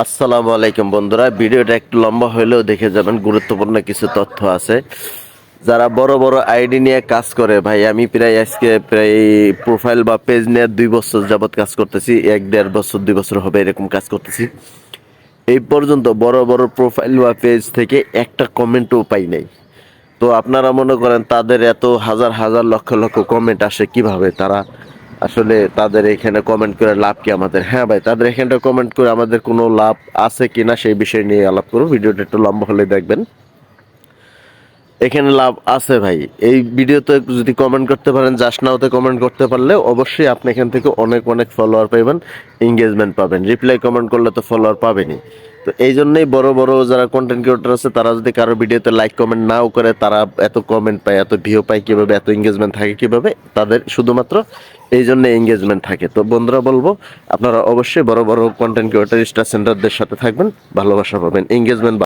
আসসালামু আলাইকুম বন্ধুরা, ভিডিওটা একটু লম্বা হলেও দেখে যাবেন, গুরুত্বপূর্ণ কিছু তথ্য আছে। যারা বড় বড় আইডি নিয়ে কাজ করে, ভাই আমি প্রায় প্রোফাইল বা পেজ নিয়ে 2 বছর যাবত কাজ করতেছি, 1-1.5 বছর 2 বছর হবে এরকম কাজ করতেছি। এই পর্যন্ত বড় বড় প্রোফাইল বা পেজ থেকে একটা কমেন্টও পাই নাই। তো আপনারা মনে করেন তাদের এত হাজার হাজার লক্ষ লক্ষ কমেন্ট আসে কিভাবে? তারা আসলে তাদের এখানে কমেন্ট করে লাভ কি আমাদের? হ্যাঁ ভাই, তাদের এখানটা কমেন্ট করে আমাদের কোনো লাভ আছে কিনা সেই বিষয় নিয়ে আলাপ করব। ভিডিওটা একটু লম্বা হলে দেখবেন, এখানে লাভ আছে ভাই। এই ভিডিওতে যদি কমেন্ট করতে পারেন, জাস্ট নাওতে কমেন্ট করতে পারলে অবশ্যই আপনি এখান থেকে অনেক অনেক ফলোয়ার পাবেন, এঙ্গেজমেন্ট পাবেন। রিপ্লাই কমেন্ট করলে তো ফলোয়ার পাবেনই। তো এই জন্যই বড় বড় যারা কন্টেন্ট ক্রিয়েটর আছে, তারা যদি কারো ভিডিওতে লাইক কমেন্ট নাও করে, তারা এত কমেন্ট পায়, এত ভিউ পায় কিভাবে, এত এঙ্গেজমেন্ট থাকে কিভাবে? তাদের শুধুমাত্র এই জন্য এঙ্গেজমেন্ট থাকে। তো বন্ধুরা বলবো, আপনারা অবশ্যই বড় বড় কন্টেন্ট ক্রিয়েটর, স্টার সেন্টারদের সাথে থাকবেন, ভালোবাসা পাবেন, এঙ্গেজমেন্ট